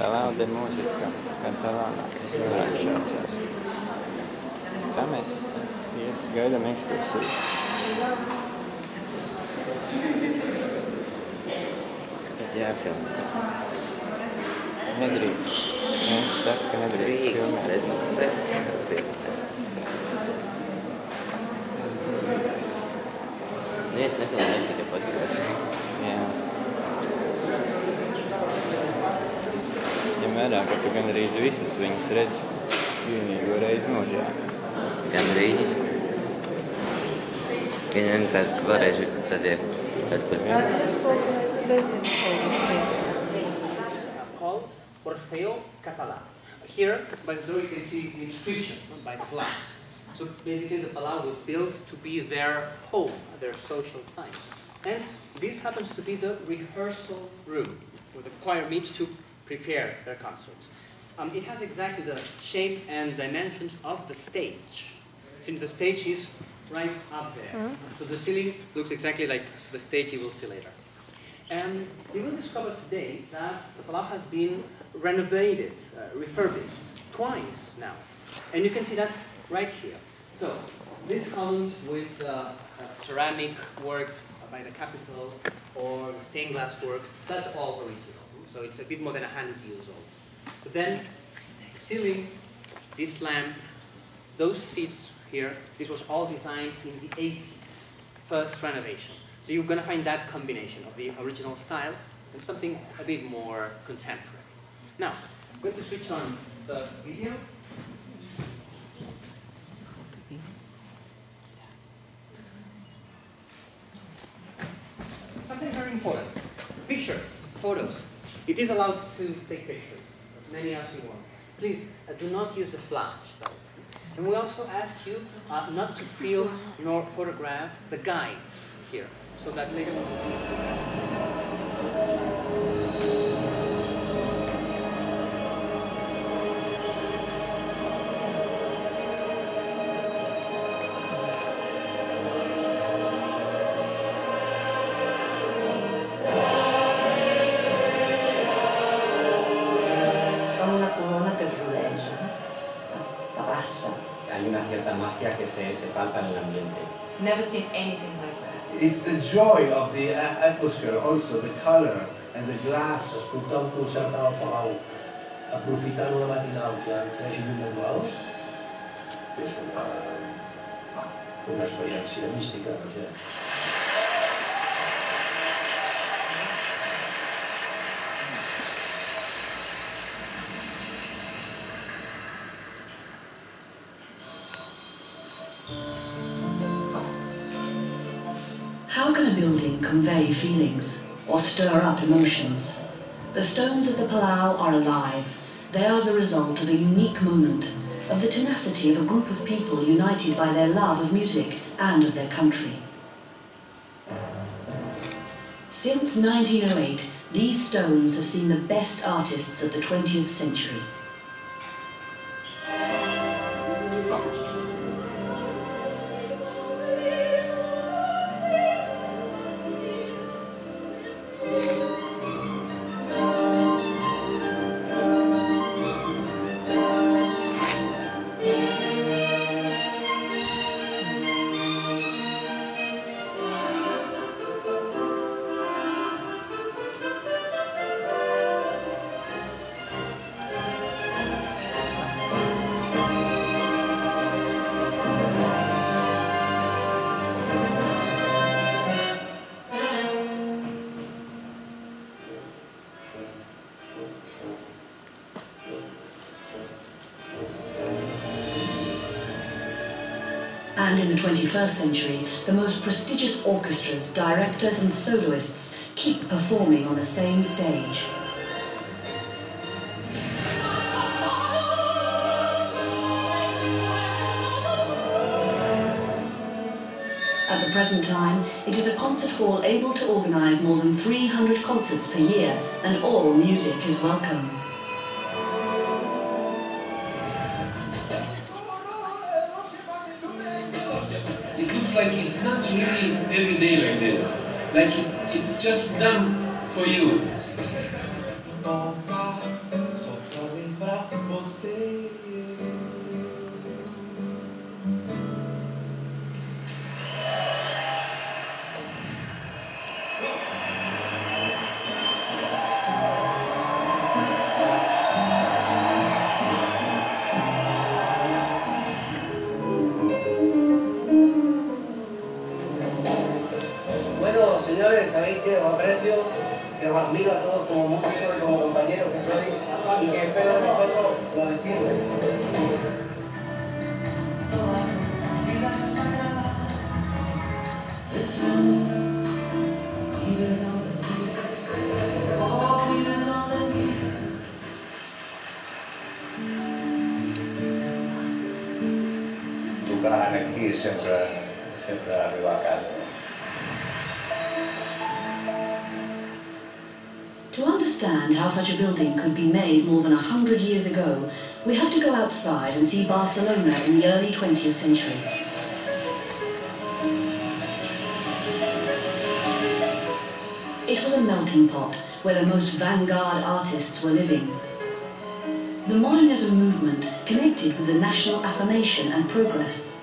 Palau de Musica, Catalana. Tā mēs gaidām ekskursiju. Kāpēc jāfilmē? Nedrīkst. Viens saka, ka nedrīkst filmēt. Nē, nefilmēt, tikai fotografēt. Jā. Ņem vērā, ka tu gan arī visus viņus redzi vienīgo reizi mūžā. Gan rīģis. Gan vienkārši varēšu satiek pēc par called Orfeo Catalana. Here, by the door, you can see the inscription by the glass. So basically, the Palau was built to be their home, their social sign. And this happens to be the rehearsal room, where the choir meets to prepare their concerts. It has exactly the shape and dimensions of the stage, since the stage is right up there. So the ceiling looks exactly like the stage you will see later. And we will discover today that the Palau has been renovated, refurbished, twice now. And you can see that right here. So these columns with ceramic works by the Capitol or the stained glass works, that's all original. So it's a bit more than 100 years old. But then the ceiling, this lamp, those seats here, this was all designed in the 80s, first renovation. So you're going to find that combination of the original style and something a bit more contemporary. Now, I'm going to switch on the video. Something very important. Pictures, photos. It is allowed to take pictures, as many as you want. Please, do not use the flash, though. And we also ask you not to film nor photograph the guides here, so that later hay una cierta magia que se palpa en el ambiente. Never seen anything like that. It's the joy of the atmosphere, also the color and the glass. Escoltar un concert al Palau aprofitant una matinal que hi hagi llum manuals, que és una experiència mística. How can a building convey feelings or stir up emotions? The stones of the Palau are alive. They are the result of a unique moment, of the tenacity of a group of people united by their love of music and of their country. Since 1908, these stones have seen the best artists of the 20th century. And in the 21st century, the most prestigious orchestras, directors and soloists keep performing on the same stage. At the present time, it is a concert hall able to organize more than 300 concerts per year, and all music is welcome. It looks like it's not really every day like this. Like it's just done for you. Los miro a todos como músicos y como compañeros que soy y que espero de vosotros lo de siempre. Tocant aquí sempre arribar a casa. To understand how such a building could be made more than 100 years ago, we have to go outside and see Barcelona in the early 20th century. It was a melting pot where the most vanguard artists were living. The modernism movement connected with the national affirmation and progress.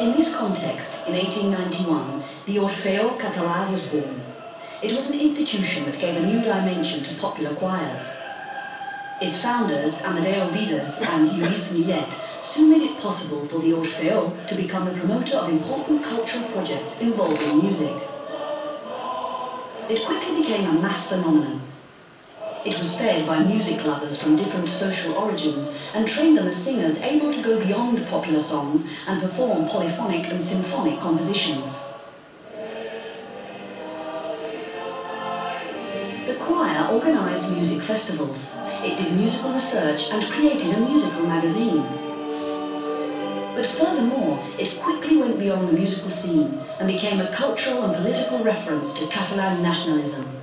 In this context, in 1891, the Orfeo Català was born. It was an institution that gave a new dimension to popular choirs. Its founders, Amadeo Vives and Lluís Millet, soon made it possible for the Orfeo to become the promoter of important cultural projects involving music. It quickly became a mass phenomenon. It was fed by music lovers from different social origins and trained them as singers able to go beyond popular songs and perform polyphonic and symphonic compositions. The choir organised music festivals. It did musical research and created a musical magazine. But furthermore, it quickly went beyond the musical scene and became a cultural and political reference to Catalan nationalism.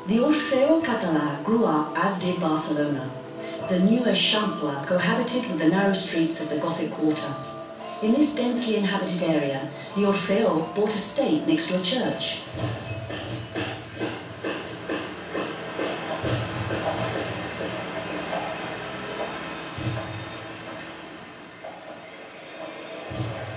The Orfeo Català grew up, as did Barcelona. The new Eixample cohabited with the narrow streets of the Gothic quarter. In this densely inhabited area, the Orfeo bought a estate next to a church.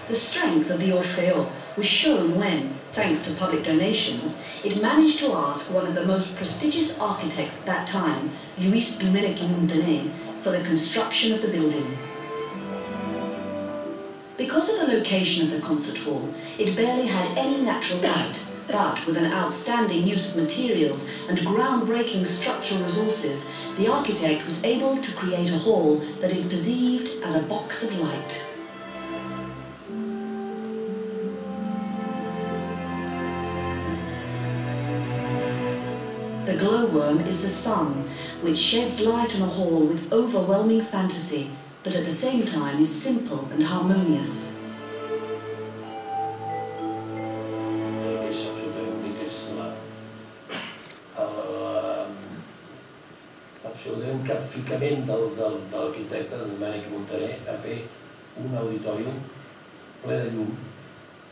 The strength of the Orfeo was shown when, thanks to public donations, it managed to ask one of the most prestigious architects at that time, Lluís Domènech i Muntaner, for the construction of the building. Because of the location of the concert hall, it barely had any natural light, but with an outstanding use of materials and groundbreaking structural resources, the architect was able to create a hall that is perceived as a box of light. The glowworm is the sun, which sheds light on a hall with overwhelming fantasy, but at the same time is simple and harmonious. És absolutament únic, és l'absolutament capficament de l'arquitecte Domènech Muntaner a fer un auditorium ple de llum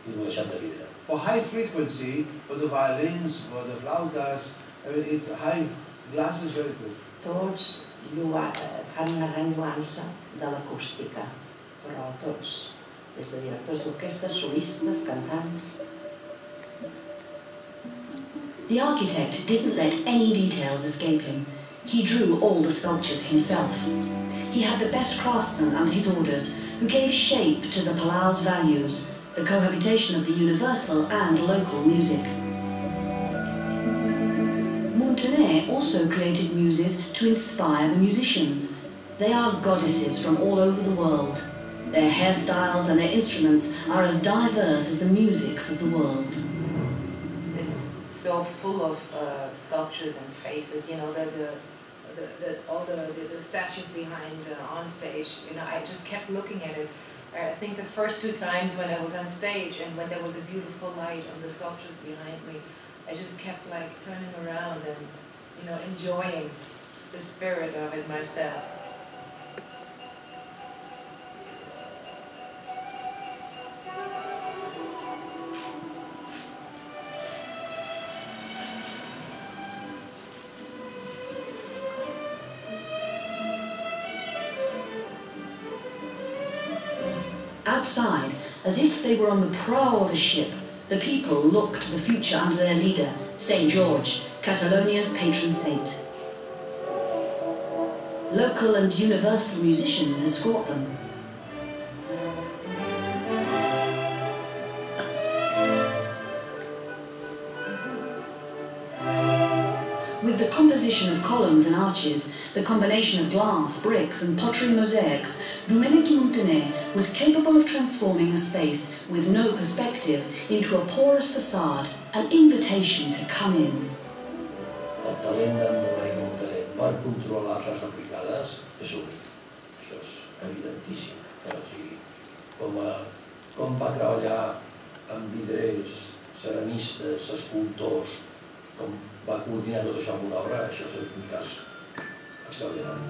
i no deixat de vidre. For high frequency, for the violins, for the flautas, it's high glass is very good. Tots fan una gran lluança de l'acústica, però tots, des de directors d'orquestra, solistes, cantants. The architect didn't let any details escape him. He drew all the sculptures himself. He had the best craftsmen under his orders, who gave shape to the Palau's values, the cohabitation of the universal and local music. Muntaner also created muses to inspire the musicians. They are goddesses from all over the world. Their hairstyles and their instruments are as diverse as the musics of the world. It's so full of sculptures and faces, you know, all the statues behind on stage. You know, I just kept looking at it. I think the first two times when I was on stage and when there was a beautiful light on the sculptures behind me, I just kept like turning around and, you know, enjoying the spirit of it myself. Outside, as if they were on the prow of a ship, the people look to the future under their leader, St. George, Catalonia's patron saint. Local and universal musicians escort them. With the composition of columns and arches, the combination of glass, bricks and pottery mosaics, Domenico Montaner was capable of transforming a space with no perspective into a porous facade, an invitation to come in. El talent d'en Domenico Montaner per controlar les aplicades és únic. Això és evidentíssim. O sigui, com va treballar amb vidrers, ceramistes, escultors, com va coordinar tot això amb una obra, això és un cas extraordinari.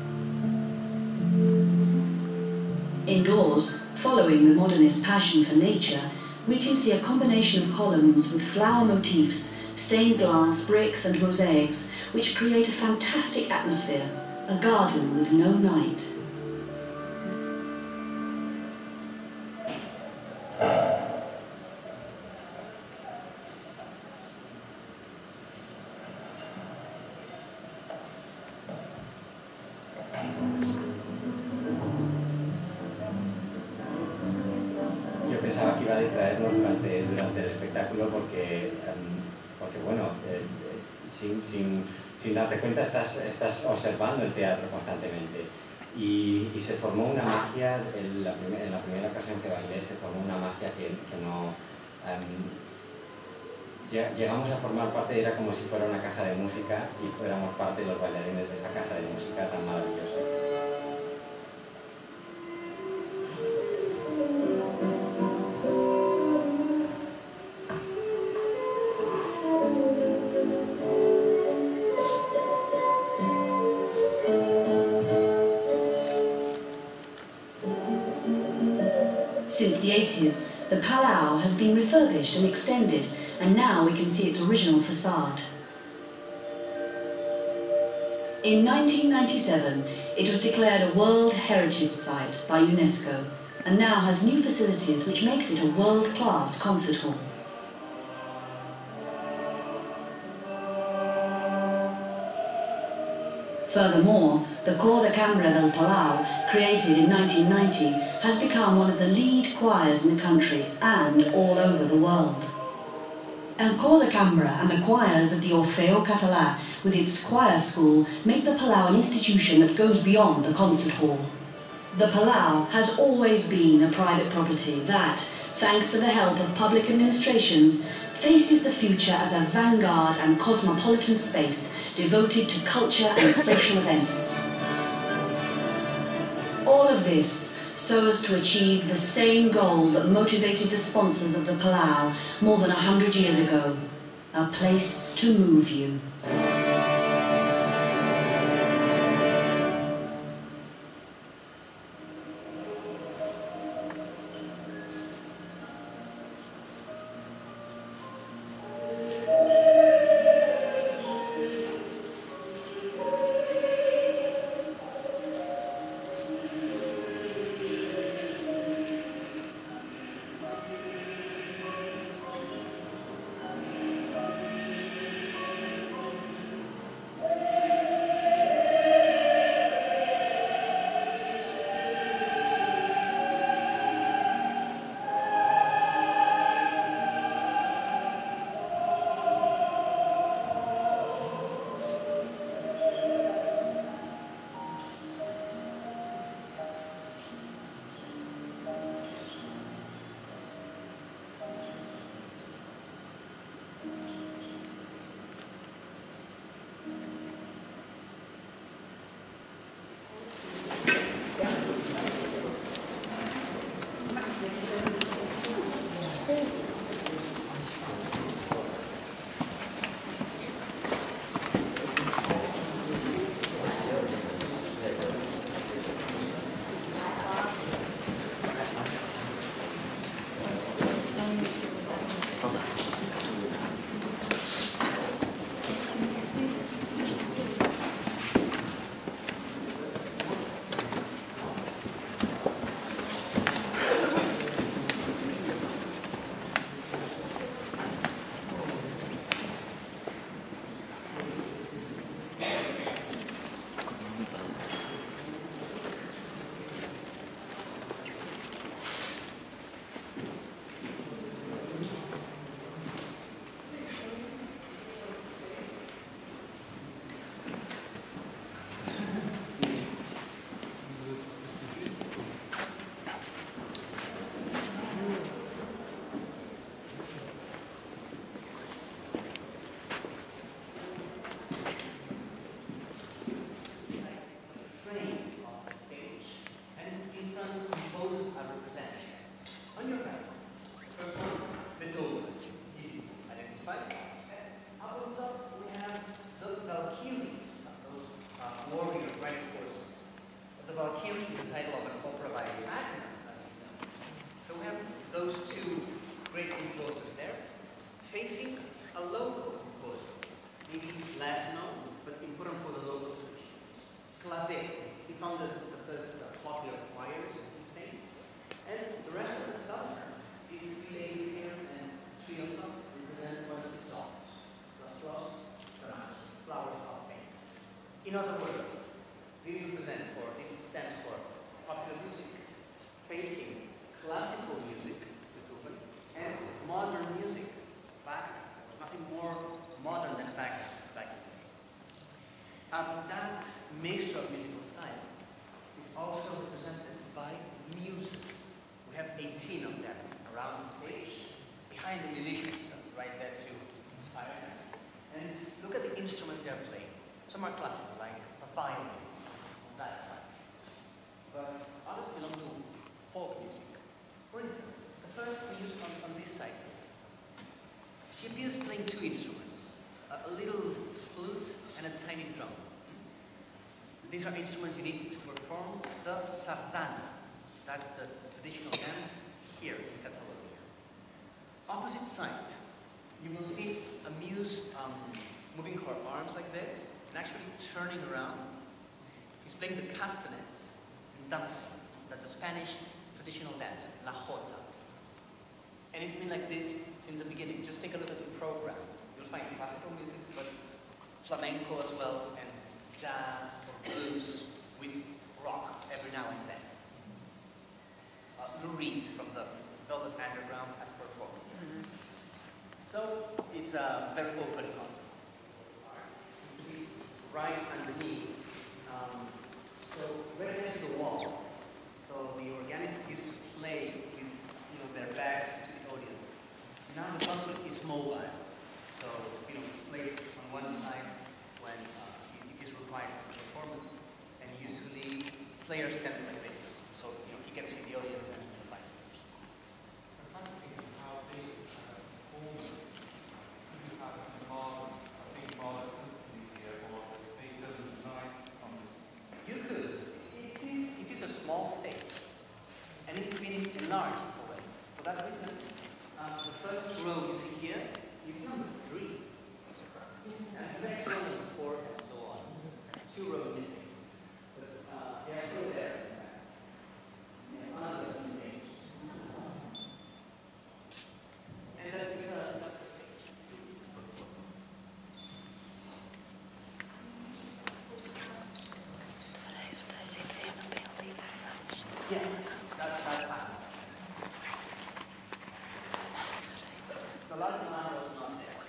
Indoors, following the modernist passion for nature, we can see a combination of columns with flower motifs, stained glass, bricks and mosaics, which create a fantastic atmosphere, a garden with no night. Pensaba que iba a distraernos durante el espectáculo porque bueno, sin darte cuenta estás observando el teatro constantemente y se formó una magia, en la primera ocasión que bailé se formó una magia que no... llegamos a formar parte, era como si fuera una caja de música y fuéramos parte de los bailarines de esa caja de música tan maravillosa. Since the 80s, the Palau has been refurbished and extended, and now we can see its original facade. In 1997, it was declared a World Heritage Site by UNESCO, and now has new facilities which makes it a world-class concert hall. Furthermore, the Cor de Cambra del Palau, created in 1990, has become one of the lead choirs in the country and all over the world. El Cor de Cambra and the choirs of the Orfeo Català, with its choir school, make the Palau an institution that goes beyond a concert hall. The Palau has always been a private property that, thanks to the help of public administrations, faces the future as a vanguard and cosmopolitan space devoted to culture and social events. All of this so as to achieve the same goal that motivated the sponsors of the Palau more than 100 years ago: a place to move you. a local composer, maybe less known, but important for the local tradition. Clave, he founded the first popular choirs in Spain, and the rest of the sculpture is related here and Triunfa represent one of the songs, Las Flores Flowers of Pain. In other words, this stands for popular music, facing classical music, Beethoven, and modern music, Bach. There was nothing more modern than Bach back in the day. That mixture of musical styles is also represented by muses. We have 18 of them around the stage, behind the musicians, right there to inspire them. And look at the instruments they are playing. Some are classical, like the violin on that side. But others belong to folk music. For instance, the first muse on this side, she appears playing two instruments, a little flute and a tiny drum. These are instruments you need to perform the sardana. That's the traditional dance here in Catalonia. Opposite side, you will see a muse moving her arms like this and actually turning around. She's playing the castanets and dancing. That's a Spanish traditional dance, la jota. And it's been like this since the beginning. Just take a look at the program. You'll find classical music, but flamenco as well, and jazz or blues with rock every now and then. Lou Reed from the Velvet Underground has performed. So it's a very open concert. Right underneath, so right next to the wall, so the organists used to play with their back to the audience. Now the concert is mobile, so it's placed on one side when it is required for performance, and usually players stand like this, so he can see the audience and vice versa. I'm trying to think of how big performance you have in Mahler's, I think Mahler's symphony here, or Beethoven's Ninth on this. You could. It is a small stage, and it's been enlarged already. For that reason, the first row you see here is number 3. And the next row number 4, and so on. 2 rows missing. But they are still there. And another stage. And that's because that's the stage. Yes, that's that. The large line was not there.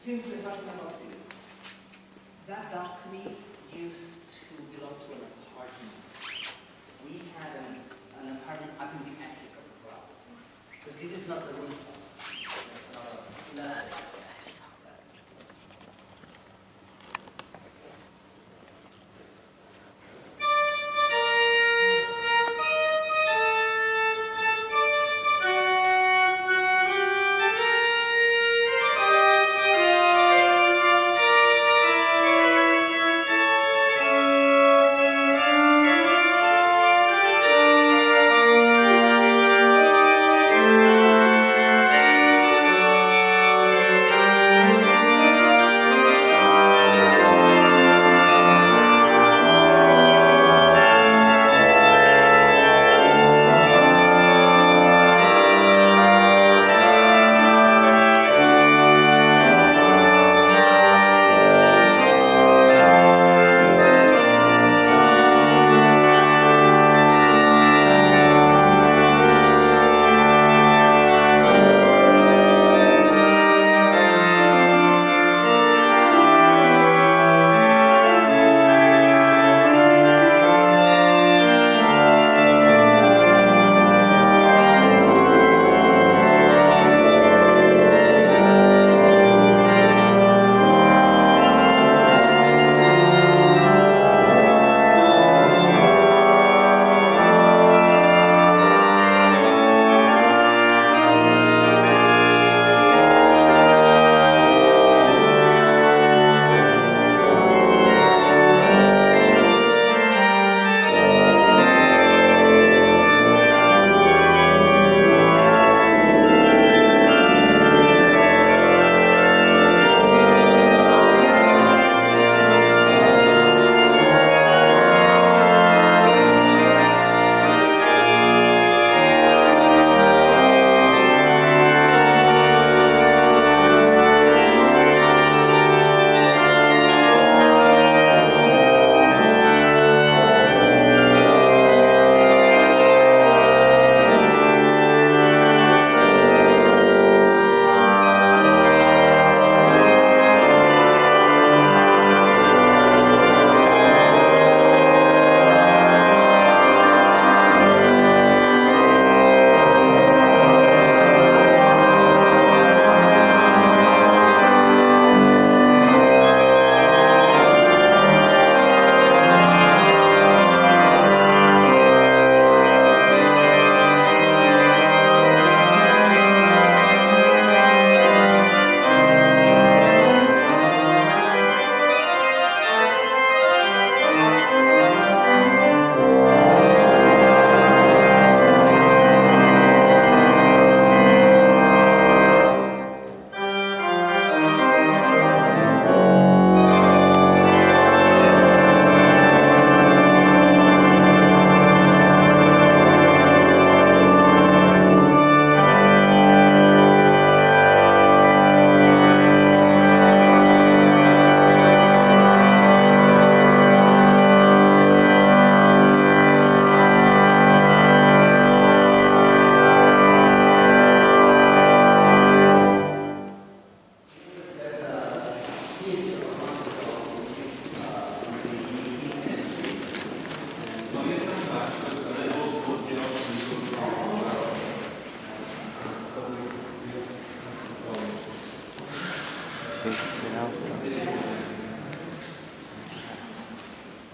Since we're talking about this, that balcony used to belong to an apartment. We had an apartment up in the exit of the ground. Because this is not the rooftop.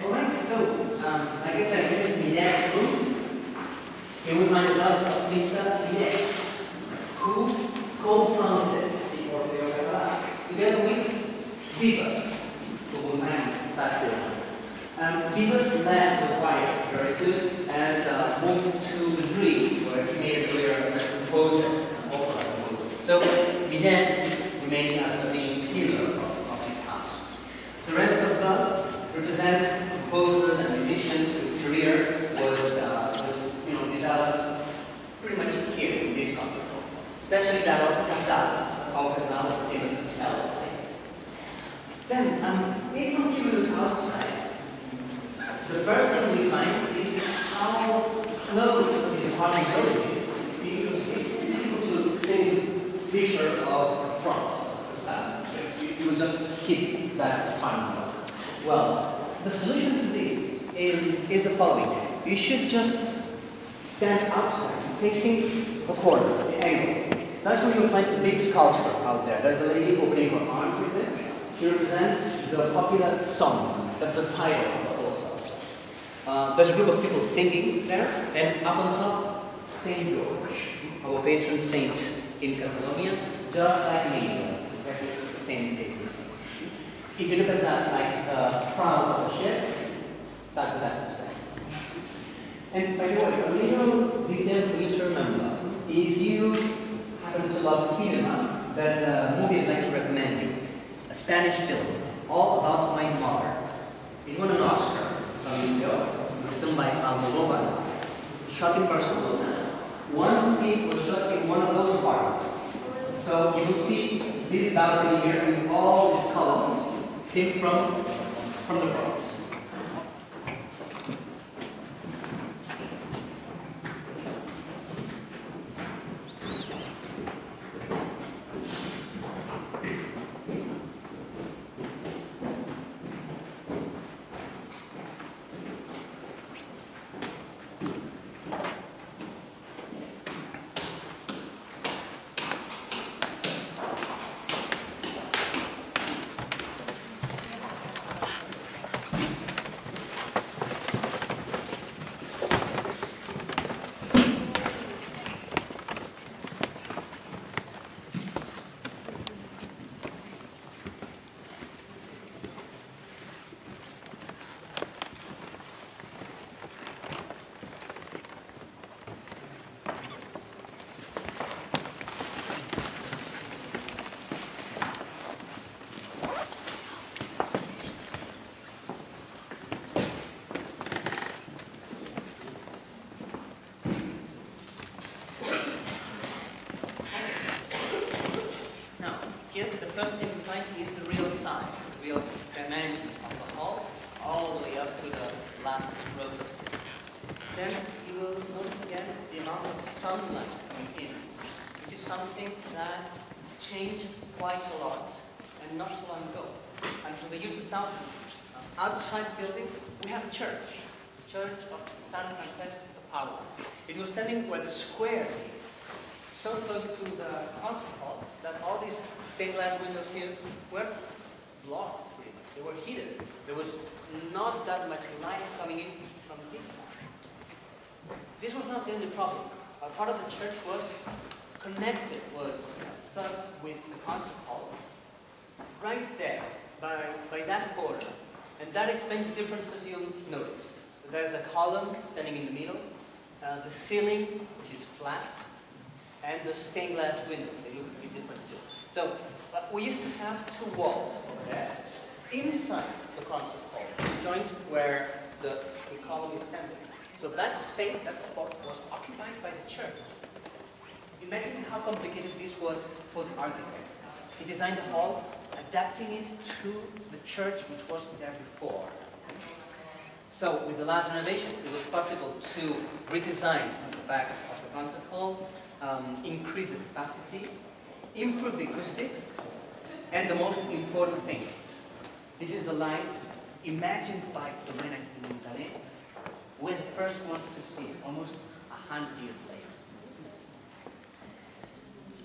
Alright, so, like I said, this is Minet's room. Here we find a bust of Mr. Minet, who co-founded the Orfeo Catalana, together with Vivas, who will find that building. Vivas left the choir very soon and moved to Madrid, where he made a career as a composer. So, Minet remaining as the main pillar of his house. The rest of busts represent composers and musicians whose career was developed pretty much here in this concert hall, especially that of Casals, the famous cello. Then, if we look outside, the first thing we find is how close this apartment building is, because it's difficult to take a picture of the front of the side. You will just hit that apartment building. Well, the solution to this is the following. You should just stand outside, facing the corner, the angle. That's where you'll find the big sculpture out there. There's a lady opening her arms with this. She represents the popular song. That's the title of the whole sculpture. There's a group of people singing there, and up on top, Saint George, our patron saint in Catalonia, just like me, exactly the same patron saint. If you look at that like the prow of a ship, that's the best perspective. And by the way, a little detail for you to remember. If you happen to love cinema, there's a movie I'd like to recommend you. A Spanish film, all about my mother. It won an Oscar some years ago. It was filmed by Almodovar. Shot in Barcelona. One scene was shot in one of those apartments. So you will see this balcony here with all these columns seen from the front. The first thing we find is the real size, the real dimension of the hall, all the way up to the last rows of seats. Then you will notice again the amount of sunlight coming in, which is something that changed quite a lot and not so long ago. Until the year 2000, outside the building, we have a church, the Church of San Francisco de Palau. It was standing where the square is, so close to the concert hall that all these stained glass windows here were blocked pretty much. They were hidden. There was not that much light coming in from this side. This was not the only problem. A part of the church was connected, was stuck with the concert hall right there, by that border. And that explains the differences you'll notice. There's a column standing in the middle, the ceiling, which is flat, and the stained glass windows. They look a bit different too. So we used to have two walls over there, inside the concert hall, joint where the column is standing. So that space, that spot, was occupied by the church. Imagine how complicated this was for the architect. He designed the hall, adapting it to the church which was there before. So with the last renovation, it was possible to redesign the back of the concert hall, increase the capacity, improve the acoustics, and the most important thing, this is the light imagined by Domenico Montané when first ones to see it, almost 100 years later.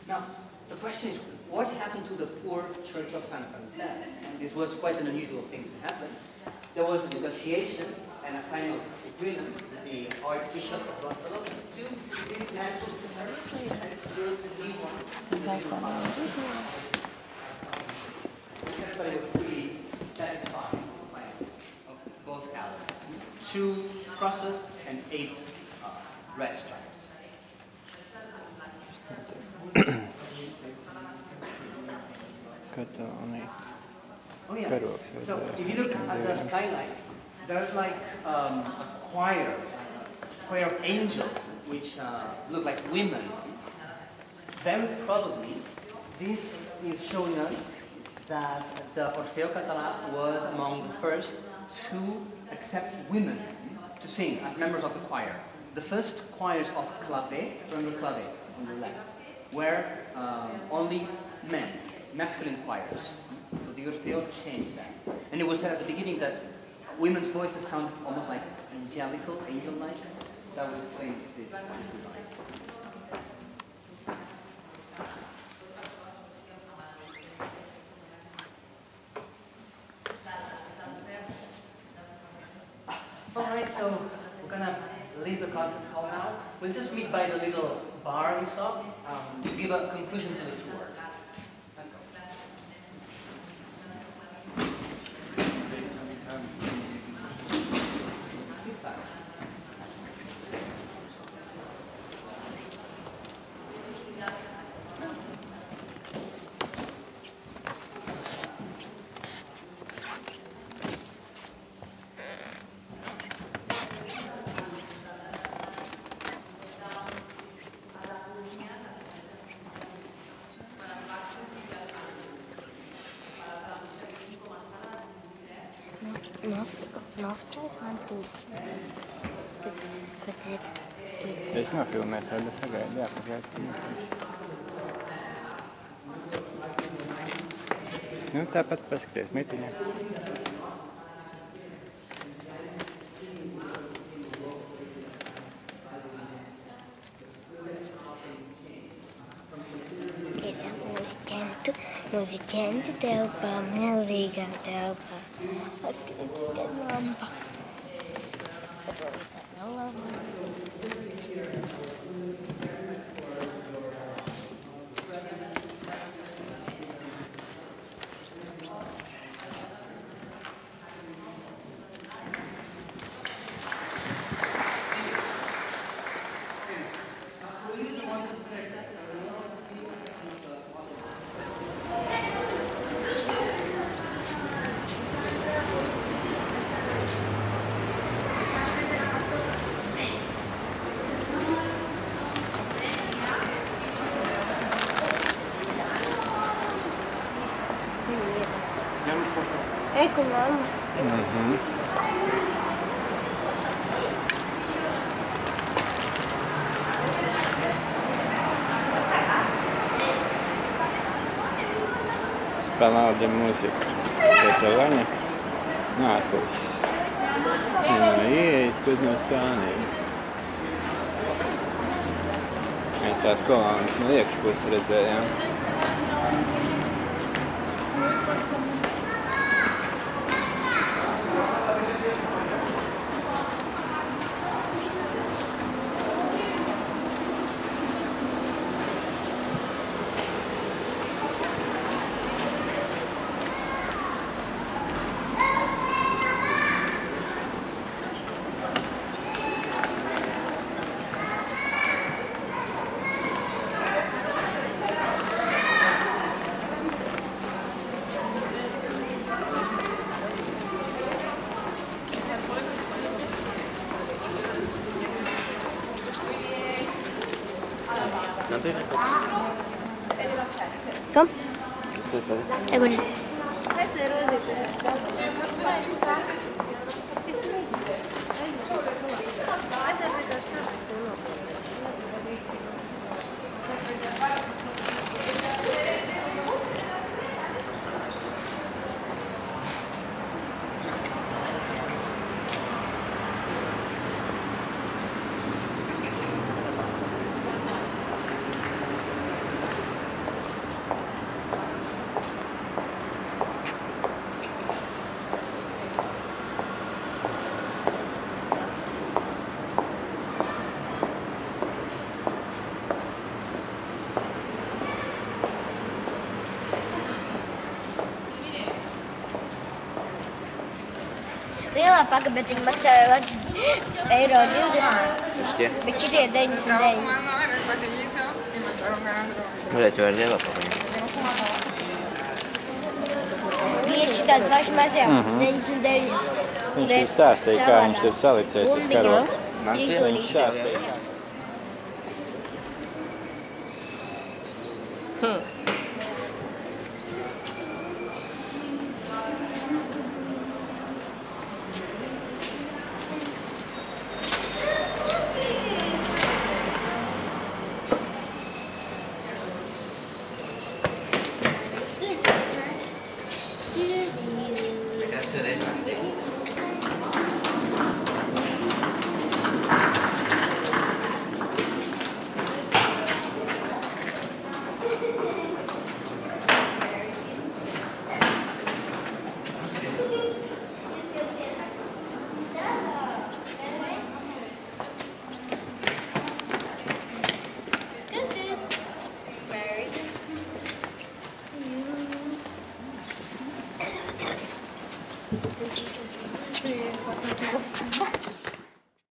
Now, the question is, what happened to the poor church of San Francisco? And this was quite an unusual thing to happen. There was a negotiation and a final agreement with the Archbishop of Barcelona to dismantle the church and build a new one. Everybody was pretty satisfied with the plan of both calendars. 2 crosses and 8 red stripes. Catalana. Oh yeah. So if you look at the skylight, there's like a choir of angels, which look like women. Very probably, this is showing us that the Orfeo Català was among the first to accept women to sing as members of the choir. The first choirs of clave, remember clave on the left, were only men, masculine choirs. So the Orfeo changed that. And it was said at the beginning that women's voices sound almost like angelical, angel-like. That would explain this. Alright, so we're gonna leave the concert hall now. We'll just meet by the little bar we saw to give a conclusion to the tour. Let's go. Sit silent. Es nav filmēts, vai pagaidi, jāpagaidi. Nu, tāpat paskaties mitiņā. Muziķentu telpā, milzīgā telpā. Atskaties, ka lampa. Tā nav lampa. Ecco mamma. Palau de Musica. Catalana. Nāpēc. No ieejas, bet no sāniem. Mēs tās kolānas no iekšpuses redzējām. Kom. Evo lì. paga, bet viņi maksāja eiro 20. Bet šitie 99. Varētu var lielāko viņu. Tieši tādi paši mazie, 99. Viņš tur stāstīja, kā viņš tur salicies tas karogs. Viņš stāstīja. Thank you.